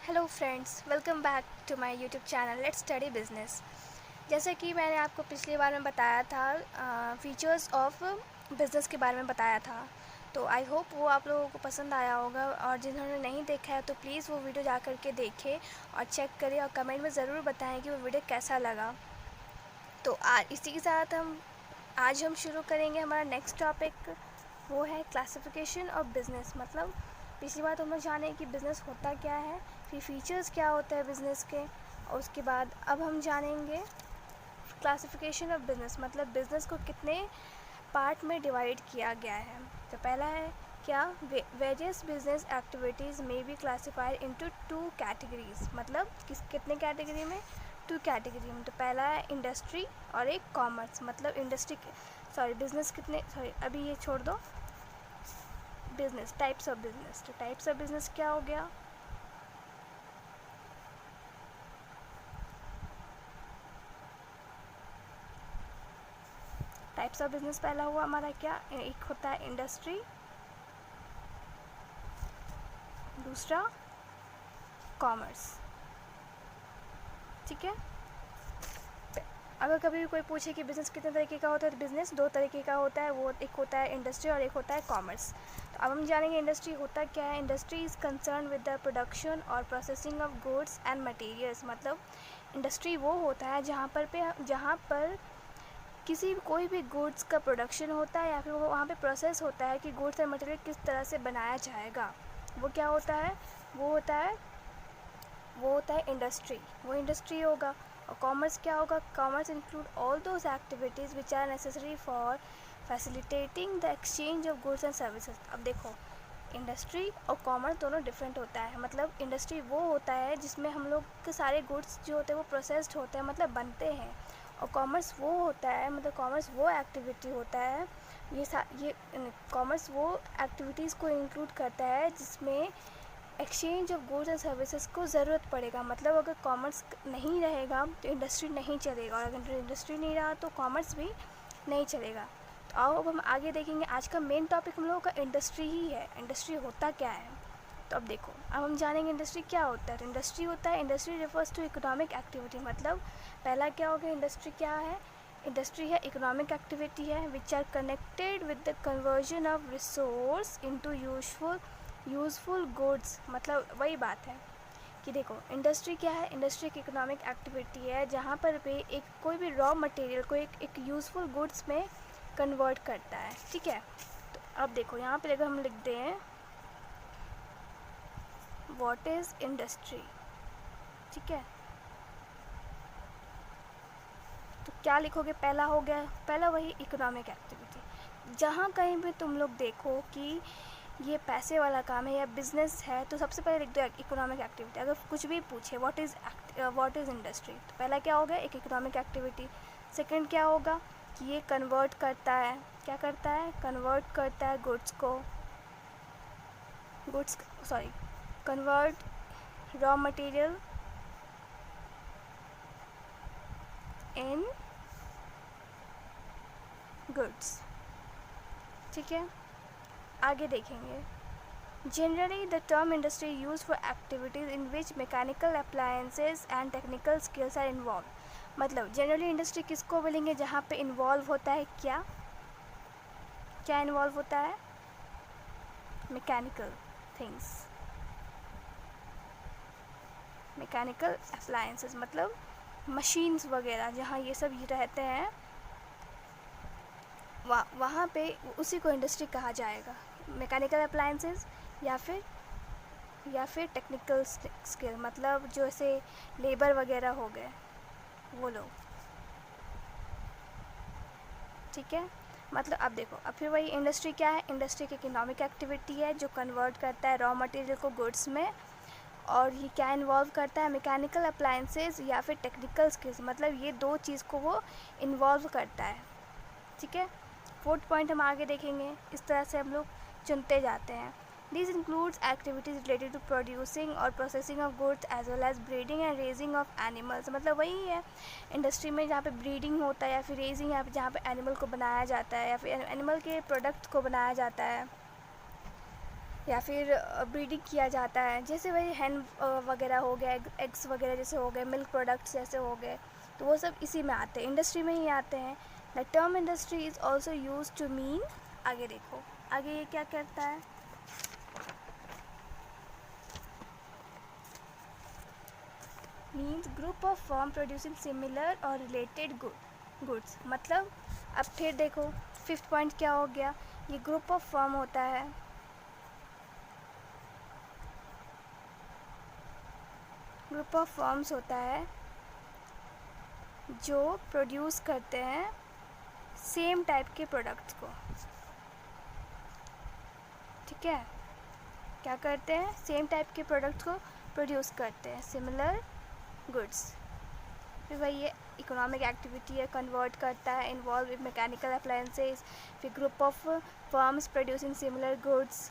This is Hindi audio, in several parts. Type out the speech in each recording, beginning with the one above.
Hello friends, welcome back to my YouTube channel let's study business. जैसे कि मैंने आपको पिछली बार में बताया था फीचर्स ऑफ बिज़नेस के बारे में बताया था, तो आई होप वो आप लोगों को पसंद आया होगा। और जिन्होंने नहीं देखा है तो प्लीज़ वो वीडियो जा कर के देखें और चेक करें और कमेंट में ज़रूर बताएं कि वो वीडियो कैसा लगा। तो इसी के साथ आज हम शुरू करेंगे हमारा नेक्स्ट टॉपिक, वो है क्लासिफिकेशन ऑफ बिज़नेस। मतलब पिछली बार तो हम लोग जाने कि बिज़नेस होता क्या है, फिर फीचर्स क्या होते हैं बिज़नेस के, और उसके बाद अब हम जानेंगे क्लासिफिकेशन ऑफ बिज़नेस, मतलब बिज़नेस को कितने पार्ट में डिवाइड किया गया है। तो पहला है क्या, वेरियस बिजनेस एक्टिविटीज़ में B classified into two categories. मतलब कितने कैटेगरी में, टू कैटेगरी में। तो पहला है इंडस्ट्री और एक कॉमर्स। मतलब बिजनेस कितने, अभी ये छोड़ दो, बिजनेस टाइप्स ऑफ बिजनेस। तो टाइप्स ऑफ बिजनेस क्या हो गया, टाइप्स ऑफ बिजनेस पहला हुआ हमारा क्या, एक होता है इंडस्ट्री, दूसरा कॉमर्स। ठीक है। अगर कभी भी कोई पूछे कि बिज़नेस कितने तरीके का होता है, तो बिज़नेस दो तरीके का होता है, वो एक होता है इंडस्ट्री और एक होता है कॉमर्स। तो अब हम जानेंगे इंडस्ट्री होता क्या है। Industry is concern with the production और processing of goods and materials. मतलब इंडस्ट्री वो होता है जहाँ पर कोई भी गुड्स का प्रोडक्शन होता है या फिर वो वहाँ पे प्रोसेस होता है कि गुड्स एंड मटेरियल किस तरह से बनाया जाएगा, वो क्या होता है, वो होता है इंडस्ट्री, वो इंडस्ट्री होगा। और कॉमर्स क्या होगा, commerce include all those activities which are necessary for facilitating the exchange of goods and services. अब देखो, इंडस्ट्री और कॉमर्स दोनों डिफरेंट होता है। मतलब इंडस्ट्री वो होता है जिसमें हम लोग के सारे गुड्स जो होते हैं वो प्रोसेस्ड होते हैं, मतलब बनते हैं। और कॉमर्स वो होता है, मतलब कॉमर्स वो एक्टिविटी होता है, ये कॉमर्स वो एक्टिविटीज़ को इंक्लूड करता है जिसमें exchange of goods and services को ज़रूरत पड़ेगा। मतलब अगर कॉमर्स नहीं रहेगा तो इंडस्ट्री नहीं चलेगा, और अगर इंडस्ट्री नहीं रहा तो कॉमर्स भी नहीं चलेगा। तो आओ अब हम आगे देखेंगे। आज का मेन टॉपिक हम लोगों का इंडस्ट्री ही है, इंडस्ट्री होता क्या है। तो अब देखो, अब हम जानेंगे इंडस्ट्री क्या होता है। इंडस्ट्री होता है, industry refers to economic activity. मतलब पहला क्या हो गया, इंडस्ट्री क्या है, इंडस्ट्री है इकोनॉमिक एक्टिविटी है which are connected with the conversion of resource into useful goods. मतलब वही बात है कि देखो, इंडस्ट्री क्या है, इंडस्ट्री एक इकोनॉमिक एक्टिविटी है जहाँ पर भी कोई भी रॉ मटेरियल को एक यूज़फुल गुड्स में कन्वर्ट करता है। ठीक है। तो अब देखो यहाँ पे अगर हम लिख दें व्हाट इज़ इंडस्ट्री, ठीक है, तो क्या लिखोगे, पहला हो गया, पहला वही इकोनॉमिक एक्टिविटी। जहाँ कहीं भी तुम लोग देखो कि ये पैसे वाला काम है या बिज़नेस है, तो सबसे पहले लिख दो इकोनॉमिक एक्टिविटी। अगर कुछ भी पूछे व्हाट इज़ इंडस्ट्री, तो पहला क्या होगा, एक इकोनॉमिक एक्टिविटी। सेकंड क्या होगा कि ये कन्वर्ट करता है, क्या करता है, कन्वर्ट करता है convert raw material in goods. ठीक है, आगे देखेंगे। Generally the term industry use for activities in which mechanical appliances and technical skills are involve. मतलब जनरली इंडस्ट्री किसको बोलेंगे, जहाँ पे इन्वॉल्व होता है क्या इन्वॉल्व होता है, मैकेनिकल थिंग्स, मैकेनिकल अप्लायंसेज मतलब मशीन्स वगैरह, जहाँ ये सब रहते हैं वहाँ पे उसी को इंडस्ट्री कहा जाएगा। मैकेनिकल अप्लायंसेज या फिर टेक्निकल स्किल, मतलब जो ऐसे लेबर वगैरह हो गए वो लोग। ठीक है। मतलब अब देखो, अब फिर वही इंडस्ट्री क्या है, इंडस्ट्री की इकोनॉमिक एक्टिविटी है जो कन्वर्ट करता है रॉ मटेरियल को गुड्स में। और ये क्या इन्वॉल्व करता है, मैकेनिकल अप्लायंसेज या फिर टेक्निकल स्किल्स, मतलब ये दो चीज़ को वो इन्वॉल्व करता है। ठीक है। फोर्थ पॉइंट हम आगे देखेंगे, इस तरह से हम लोग चुनते जाते हैं। This includes activities related to producing और processing of goods as well as breeding and raising of animals. मतलब वही है इंडस्ट्री में जहाँ पे ब्रीडिंग होता है या फिर रेजिंग, यहाँ पे जहाँ पे एनिमल को बनाया जाता है या फिर एनिमल के प्रोडक्ट को बनाया जाता है, या फिर ब्रीडिंग किया जाता है, जैसे वही हैन वगैरह हो गया, एग्स वगैरह जैसे हो गए, मिल्क प्रोडक्ट्स जैसे हो गए, तो वो सब इसी में आते हैं, इंडस्ट्री में ही आते हैं। The term industry is also use to mean, आगे देखो आगे ये क्या करता है, means group of firm producing similar और रिलेटेड गुड्स। मतलब अब फिर देखो 5th पॉइंट क्या हो गया, ये ग्रुप ऑफ फर्म होता है, ग्रुप ऑफ फर्म्स होता है जो प्रोड्यूस करते हैं सेम टाइप के प्रोडक्ट्स को, ठीक है, क्या करते हैं, सेम टाइप के प्रोडक्ट्स को प्रोड्यूस करते हैं, सिमिलर गुड्स। फिर वही ये इकोनॉमिक एक्टिविटी है, कन्वर्ट करता है, इन्वॉल्व विद मैकेनिकल अप्लायंसेस। फिर group of firms producing similar goods.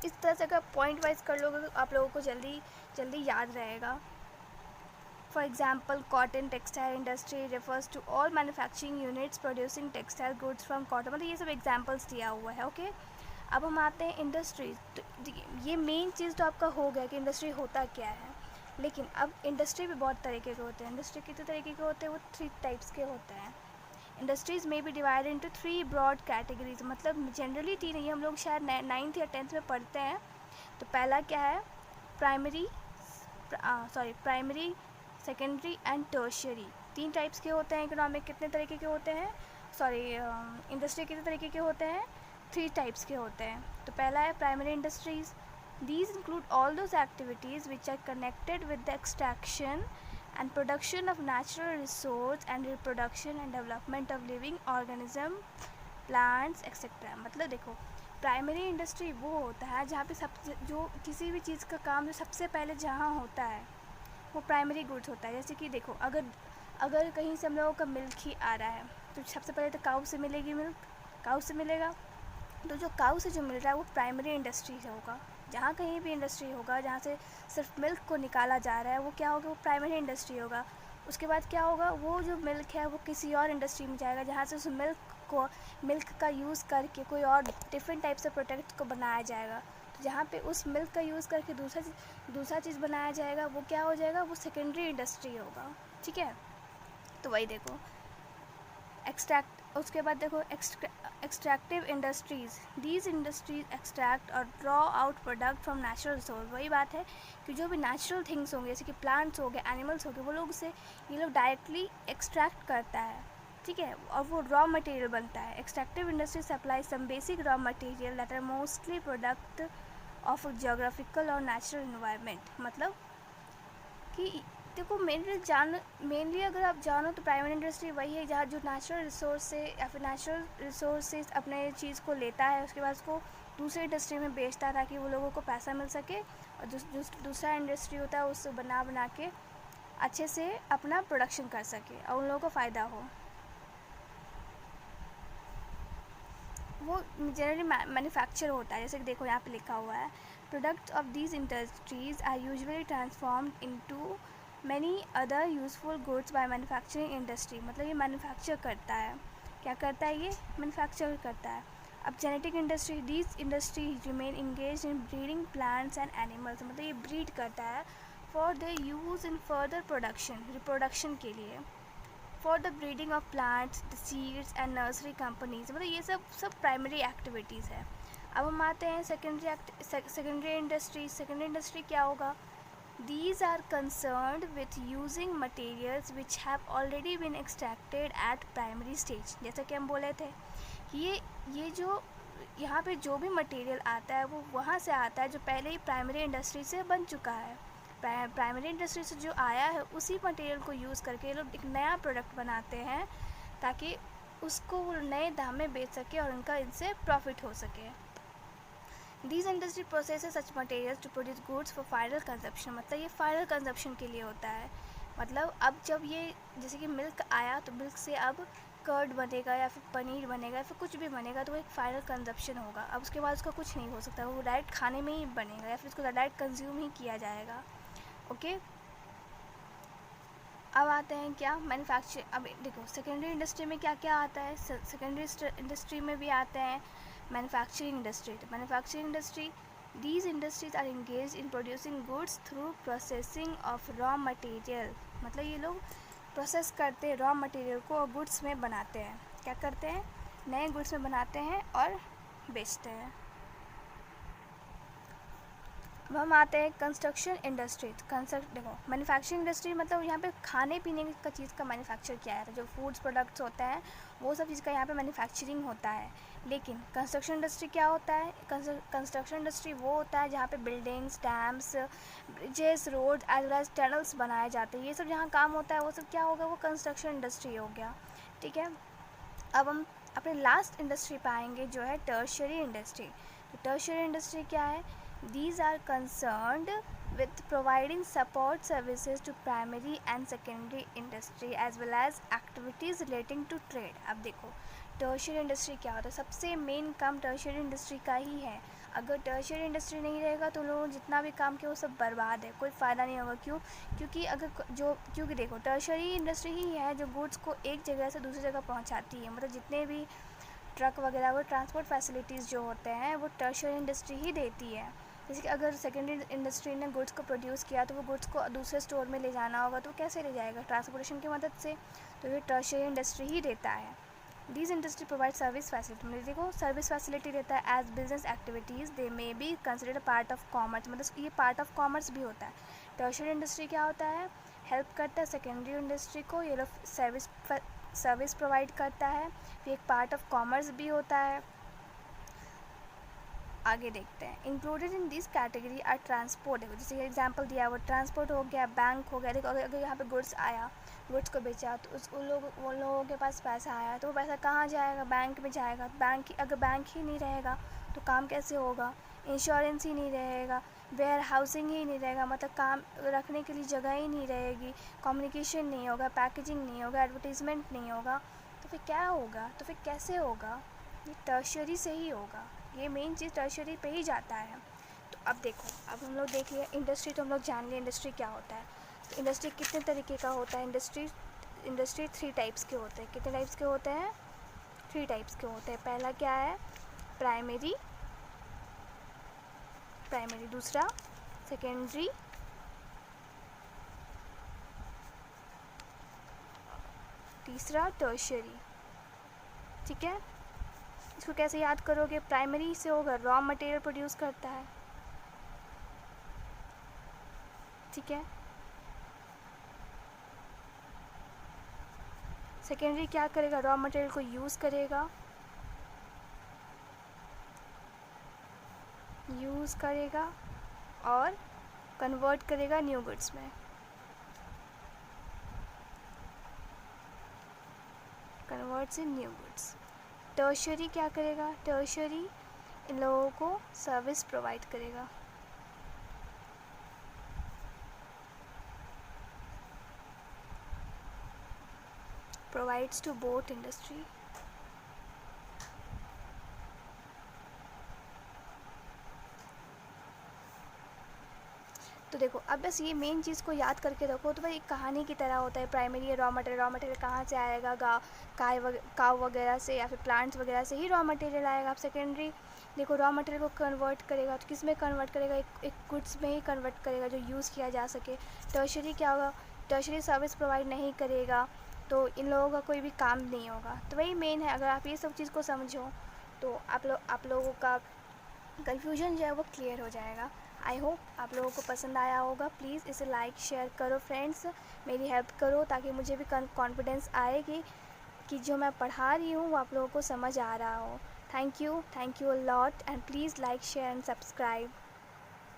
इस तरह से अगर पॉइंट वाइज कर लोगे तो आप लोगों को जल्दी जल्दी याद रहेगा। For example cotton textile industry refers to all manufacturing units producing textile goods from cotton, मतलब ये सब एग्जाम्पल्स दिया हुआ है। ओके, अब हम आते हैं इंडस्ट्री। तो ये मेन चीज़ तो आपका हो गया कि इंडस्ट्री होता क्या है, लेकिन अब इंडस्ट्री भी बहुत तरीके के होते हैं। इंडस्ट्री कितने तरीके के होते हैं, वो 3 टाइप्स के होते हैं। इंडस्ट्रीज़ में भी डिवाइडेड इनटू 3 ब्रॉड कैटेगरीज, मतलब जनरली 3 नहीं, हम लोग शायद 9th या 10th में पढ़ते हैं। तो पहला क्या है, primary, secondary and tertiary. 3 types के होते हैं। इकोनॉमिक कितने तरीके के होते हैं, इंडस्ट्री कितने तरीके के होते हैं, 3 टाइप्स के होते हैं। तो पहला है primary industries. These include all those activities which are connected with the extraction and production of natural resource and reproduction and development of living organism, plants, etc. मतलब देखो प्राइमरी इंडस्ट्री वो होता है जहाँ पे जो किसी भी चीज़ का काम जो सबसे पहले जहाँ होता है वो प्राइमरी गुड्स होता है। जैसे कि देखो अगर कहीं से हम लोगों का मिल्क ही आ रहा है तो सबसे पहले तो काऊ से मिलेगी मिल्क, काऊ से मिलेगा, तो जो काऊ से जो मिल रहा है वो प्राइमरी इंडस्ट्री से होगा। जहाँ कहीं भी इंडस्ट्री होगा जहाँ से सिर्फ मिल्क को निकाला जा रहा है वो क्या होगा, वो प्राइमरी इंडस्ट्री होगा। उसके बाद क्या होगा, वो जो मिल्क है वो किसी और इंडस्ट्री में जाएगा जहाँ से उस मिल्क का यूज़ करके कोई और डिफरेंट टाइप से प्रोडक्ट को बनाया जाएगा। तो जहाँ पे उस मिल्क का यूज़ करके दूसरा चीज़ बनाया जाएगा वो क्या हो जाएगा, वो सेकेंडरी इंडस्ट्री होगा। ठीक है, तो वही देखो उसके बाद देखो extractive industries, these industries extract और draw out product from natural resource. वही बात है कि जो भी नेचुरल थिंग्स होंगे जैसे कि प्लांट्स हो गए, एनिमल्स हो गए, वो लोग से ये लोग डायरेक्टली एक्सट्रैक्ट करता है, ठीक है, और वो रॉ मटेरियल बनता है। Extractive industry supply some basic raw material that are mostly product of geographical और नेचुरल इन्वायरमेंट। मतलब कि देखो मेनली अगर आप जानो तो प्राइमरी इंडस्ट्री वही है जहाँ जो नेचुरल रिसोर्स से या फिर नेचुरल रिसोर्स से अपने चीज़ को लेता है, उसके बाद उसको दूसरी इंडस्ट्री में बेचता है ताकि वो लोगों को पैसा मिल सके, और दूसरा इंडस्ट्री होता है उससे बना के अच्छे से अपना प्रोडक्शन कर सके और उन लोगों को फ़ायदा हो। वो जनरली मैन्युफैक्चर होता है, जैसे कि देखो यहाँ पे लिखा हुआ है products of these industries are usually transformed into many other useful goods by manufacturing industry. मतलब ये मैन्युफैक्चर करता है, क्या करता है, ये मैन्युफैक्चर करता है। अब genetic industry, these industry remain engage in breeding plants and animals. मतलब ये ब्रीड करता है for the use in further production, reproduction के लिए, for the breeding of plants, the seeds and nursery companies. मतलब ये सब प्राइमरी एक्टिविटीज़ है। अब हम आते हैं सेकेंडरी इंडस्ट्री। सेकेंडरी इंडस्ट्री क्या होगा, These are concerned with using materials which have already been extracted at primary stage। जैसा कि हम बोले थे ये जो यहाँ पे जो भी मटेरियल आता है वो वहाँ से आता है जो पहले ही प्राइमरी इंडस्ट्री से बन चुका है। प्राइमरी इंडस्ट्री से जो आया है उसी मटेरियल को यूज़ करके ये लोग एक नया प्रोडक्ट बनाते हैं ताकि उसको वो नए दाम में बेच सके और उनका इनसे प्रॉफिट हो सके। These industry processes such materials to produce goods for final consumption। मतलब ये फाइनल कंजप्शन के लिए होता है। मतलब अब जब ये जैसे कि मिल्क आया तो मिल्क से अब कर्ड बनेगा या फिर पनीर बनेगा या फिर कुछ भी बनेगा तो वो एक फ़ाइनल कंजप्शन होगा। अब उसके बाद उसका कुछ नहीं हो सकता, वो डायरेक्ट खाने में ही बनेगा या फिर उसको डायरेक्ट कंज्यूम ही किया जाएगा। ओके, अब आते हैं क्या, मैन्युफैक्चर। अब देखो सेकेंडरी इंडस्ट्री में क्या क्या आता है, सेकेंडरी इंडस्ट्री में भी आते हैं मैन्युफैक्चरिंग इंडस्ट्री, तो manufacturing industry, these industries are engaged in producing goods through processing of raw material, मतलब ये लोग प्रोसेस करते हैं रॉ मटेरियल को और गुड्स में बनाते हैं, क्या करते हैं, नए गुड्स में बनाते हैं और बेचते हैं। अब हम आते हैं कंस्ट्रक्शन इंडस्ट्री। देखो मैन्युफैक्चरिंग इंडस्ट्री मतलब यहाँ पे खाने पीने का चीज़ का मैन्युफैक्चर किया जाता है, जो फूड्स प्रोडक्ट्स होते हैं वो सब चीज़ का यहाँ पे मैन्युफैक्चरिंग होता है। लेकिन कंस्ट्रक्शन इंडस्ट्री क्या होता है, कंस्ट्रक्शन इंडस्ट्री वो होता है जहाँ पे buildings, dams, bridges, road as well as tunnels बनाए जाते हैं, ये सब जहाँ काम होता है वो सब क्या होगा, वो कंस्ट्रक्शन इंडस्ट्री हो गया। ठीक है, अब हम अपने लास्ट इंडस्ट्री पे आएंगे जो है टर्शियरी इंडस्ट्री। तो टर्शियरी इंडस्ट्री क्या है, these are concerned with providing support services to primary and secondary industry as well as activities relating to trade। अब देखो टर्शियरी इंडस्ट्री क्या होता है, सबसे मेन काम टर्शियरी इंडस्ट्री का ही है। अगर टर्शियरी इंडस्ट्री नहीं रहेगा तो लोगों जितना भी काम किया वो सब बर्बाद है, कोई फ़ायदा नहीं होगा। क्यों, क्योंकि देखो टर्शियरी इंडस्ट्री ही है जो गुड्स को एक जगह से दूसरी जगह पहुंचाती है, मतलब जितने भी ट्रक वगैरह वो ट्रांसपोर्ट फैसिलिटीज़ जो होते हैं वो टर्शियरी इंडस्ट्री ही देती है। जैसे कि अगर सेकेंडरी इंडस्ट्री ने गुड्स को प्रोड्यूस किया तो वो गुड्स को दूसरे स्टोर में ले जाना होगा तो कैसे ले जाएगा, ट्रांसपोर्टेशन की मदद से, तो ये टर्शियरी इंडस्ट्री ही देता है। These industry provide service facility, मतलब देखो सर्विस फैसिलिटी देता है as business activities, they may be considered part of commerce, मतलब ये पार्ट ऑफ कॉमर्स भी होता है। टर्शियरी इंडस्ट्री क्या होता है, हेल्प करता है सेकेंडरी इंडस्ट्री को, ये लोग सर्विस प्रोवाइड करता है, फिर एक पार्ट ऑफ कॉमर्स भी होता है। आगे देखते हैं, included in this category are transport. देखो जैसे एग्जांपल दिया वो ट्रांसपोर्ट हो गया, बैंक हो गया। देखो अगर यहाँ पे गुड्स आया, गुड्स को बेचा तो उन लोगों के पास पैसा आया तो वो पैसा कहाँ जाएगा, बैंक में जाएगा। अगर बैंक ही नहीं रहेगा तो काम कैसे होगा, इंश्योरेंस ही नहीं रहेगा, वेयर हाउसिंग ही नहीं रहेगा, मतलब काम रखने के लिए जगह ही नहीं रहेगी, कम्युनिकेशन नहीं होगा, पैकेजिंग नहीं होगा, एडवर्टीज़मेंट नहीं होगा, तो फिर क्या होगा, तो फिर कैसे होगा, ये टर्शियरी से ही होगा। ये मेन चीज़ टर्शियरी पे ही जाता है। तो अब देखो, अब हम लोग देख लिया इंडस्ट्री, तो हम लोग जान लिया इंडस्ट्री क्या होता है। तो इंडस्ट्री कितने तरीके का होता है, इंडस्ट्री 3 टाइप्स के होते हैं। कितने टाइप्स के होते हैं, 3 टाइप्स के होते हैं। पहला क्या है, प्राइमरी, दूसरा सेकेंडरी, तीसरा टर्शियरी। ठीक है, इसको कैसे याद करोगे, प्राइमरी से होगा रॉ मटेरियल प्रोड्यूस करता है, ठीक है। सेकेंडरी क्या करेगा, रॉ मटेरियल को यूज़ करेगा और कन्वर्ट करेगा न्यू गुड्स में, converts in new goods. Tertiary क्या करेगा, टर्शियरी इन लोगों को सर्विस प्रोवाइड करेगा, प्रोवाइड्स टू बोथ इंडस्ट्री। तो देखो अब बस ये मेन चीज़ को याद करके रखो, तो भाई एक कहानी की तरह होता है। प्राइमरी रॉ मटेरियल कहाँ से आएगा, काव वगैरह से या फिर प्लांट्स वगैरह से ही रॉ मटेरियल आएगा। अब सेकेंडरी देखो रॉ मटेरियल को कन्वर्ट करेगा, तो किस में कन्वर्ट करेगा, एक गुड्स में ही कन्वर्ट करेगा जो यूज़ किया जा सके। टर्शियरी क्या होगा, टर्शियरी सर्विस प्रोवाइड नहीं करेगा तो इन लोगों का कोई भी काम नहीं होगा। तो वही मेन है, अगर आप ये सब चीज़ को समझो तो आप लोगों का कन्फ्यूजन जो है वो क्लियर हो जाएगा। आई होप आप लोगों को पसंद आया होगा। प्लीज़ इसे लाइक शेयर करो फ्रेंड्स, मेरी हेल्प करो ताकि मुझे भी कॉन्फिडेंस आए कि जो मैं पढ़ा रही हूँ वो आप लोगों को समझ आ रहा हो। Thank you a lot and please like share and subscribe.